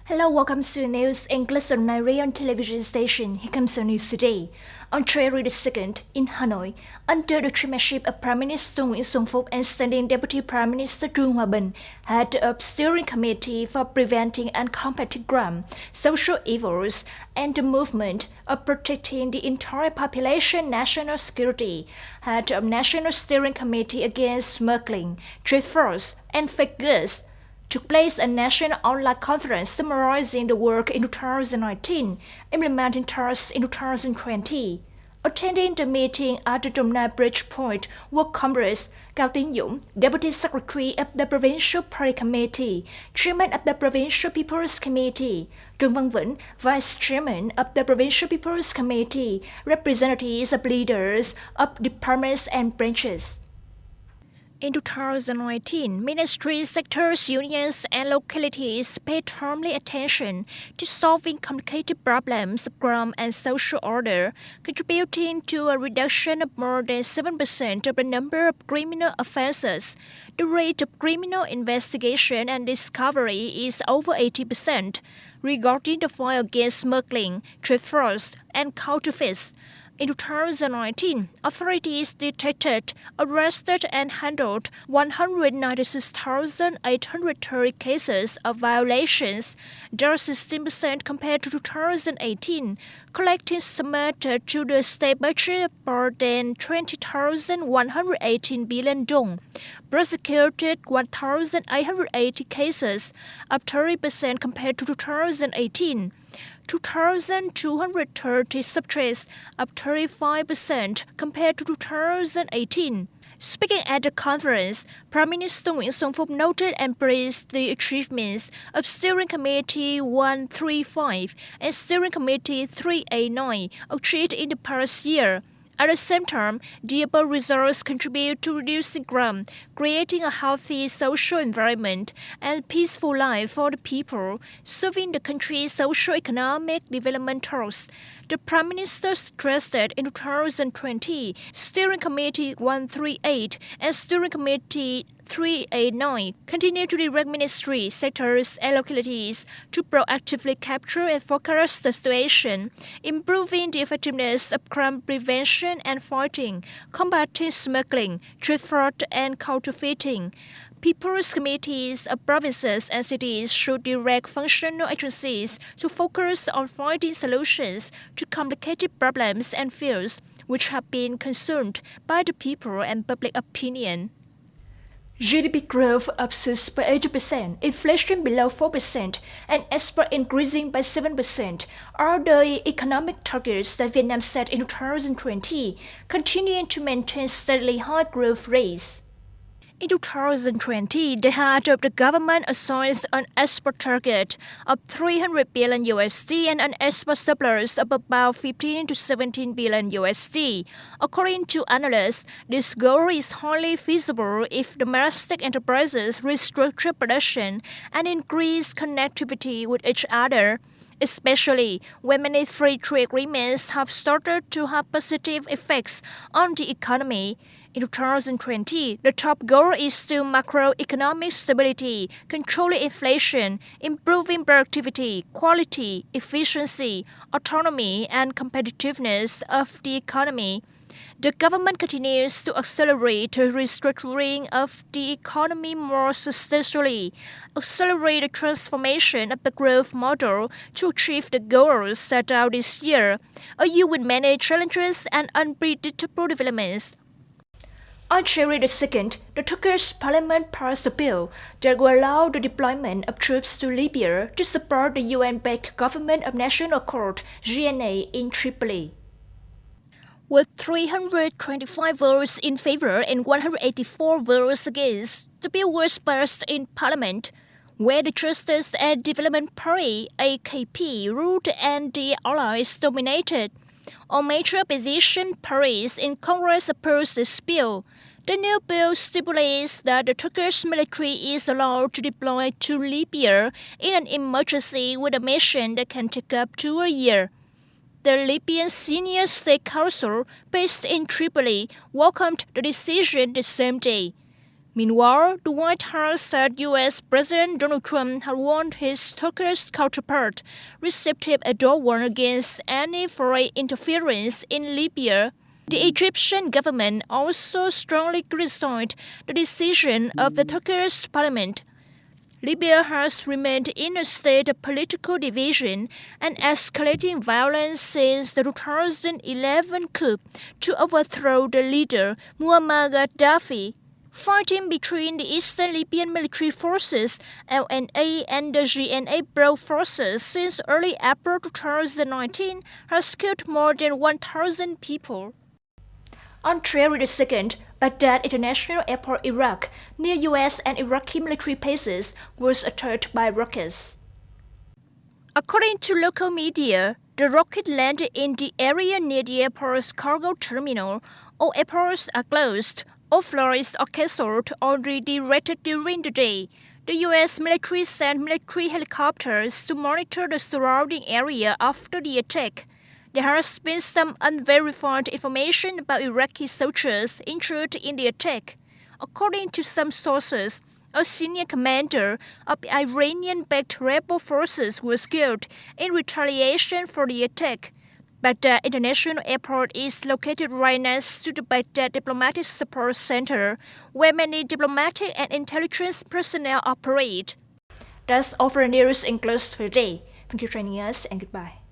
Hello, welcome to News English on Nigerian television station. Here comes the news today. On January the 2nd, in Hanoi, under the chairmanship of Prime Minister Nguyễn Xuân Phúc and Standing Deputy Prime Minister Trương Hòa Bình, head of Steering Committee for Preventing and Combating Crime, Social Evils, and the Movement of Protecting the Entire Population National Security, head of National Steering Committee Against Smuggling, Trade Frauds, and Fake Goods, took place a national online conference summarizing the work in 2019, implementing tasks in 2020. Attending the meeting at the Domna Bridge Point Work Congress, Cao Tiến Dũng, Deputy Secretary of the Provincial Party Committee, Chairman of the Provincial People's Committee, Trương Văn Vĩnh, Vice Chairman of the Provincial People's Committee, representatives of leaders of departments and branches. In 2019, ministries, sectors, unions, and localities paid timely attention to solving complicated problems of crime and social order, contributing to a reduction of more than 7% of the number of criminal offenses. The rate of criminal investigation and discovery is over 80%. Regarding the fight against smuggling, trade frauds, and counterfeits, in 2019, authorities detected, arrested, and handled 196,830 cases of violations, down 16% compared to 2018, collecting submitted to the state budget more than 20,118 billion dong, prosecuted 1,880 cases, up 30% compared to 2018. 2,230 subjects, up 35% compared to 2018. Speaking at the conference, Prime Minister Nguyễn Xuân Phúc noted and praised the achievements of Steering Committee 135 and Steering Committee 389 achieved in the past year. At the same time, the above results contribute to reducing crime, creating a healthy social environment and peaceful life for the people, serving the country's socio-economic development tasks. The Prime Minister stressed that in 2020, Steering Committee 138 and Steering Committee 389 continue to direct ministries, sectors, and localities to proactively capture and forecast the situation, improving the effectiveness of crime prevention and fighting, combating smuggling, trade fraud, and counterfeiting. People's committees of provinces and cities should direct functional agencies to focus on finding solutions to complicated problems and fields which have been concerned by the people and public opinion. GDP growth up 6.8%, inflation below 4%, and export increasing by 7% are the economic targets that Vietnam set in 2020, continuing to maintain steadily high growth rates. In 2020, the head of the government assigns an export target of 300 billion USD and an export surplus of about 15 to 17 billion USD. According to analysts, this goal is highly feasible if domestic enterprises restructure production and increase connectivity with each other, especially when many free trade agreements have started to have positive effects on the economy. In 2020, the top goal is to macroeconomic stability, controlling inflation, improving productivity, quality, efficiency, autonomy, and competitiveness of the economy. The government continues to accelerate the restructuring of the economy more substantially, accelerate the transformation of the growth model to achieve the goals set out this year, a year with many challenges and unpredictable developments. On January the 2nd, the Turkish parliament passed a bill that will allow the deployment of troops to Libya to support the UN-backed Government of National Accord (GNA) in Tripoli. With 325 votes in favor and 184 votes against, the bill was passed in Parliament, where the Justice and Development Party (AKP) ruled and the Allies dominated. All major opposition parties in Congress opposed this bill. The new bill stipulates that the Turkish military is allowed to deploy to Libya in an emergency with a mission that can take up to a year. The Libyan Senior State Council, based in Tripoli, welcomed the decision the same day. Meanwhile, the White House said U.S. President Donald Trump had warned his Turkish counterpart, Recep Tayyip Erdogan, against any foreign interference in Libya. The Egyptian government also strongly criticized the decision of the Turkish parliament. Libya has remained in a state of political division and escalating violence since the 2011 coup to overthrow the leader Muammar Gaddafi. Fighting between the Eastern Libyan military forces LNA and the GNA Pro forces since early April 2019 has killed more than 1,000 people. On January 2nd, Baghdad International Airport, Iraq, near U.S. and Iraqi military bases, was attacked by rockets. According to local media, the rocket landed in the area near the airport's cargo terminal. All airports are closed. All flights are cancelled or redirected during the day. The U.S. military sent military helicopters to monitor the surrounding area after the attack. There has been some unverified information about Iraqi soldiers injured in the attack. According to some sources, a senior commander of the Iranian-backed rebel forces was killed in retaliation for the attack. Baghdad International Airport is located right next to the Baghdad Diplomatic Support Center, where many diplomatic and intelligence personnel operate. That's all for the news in close today. Thank you for joining us and goodbye.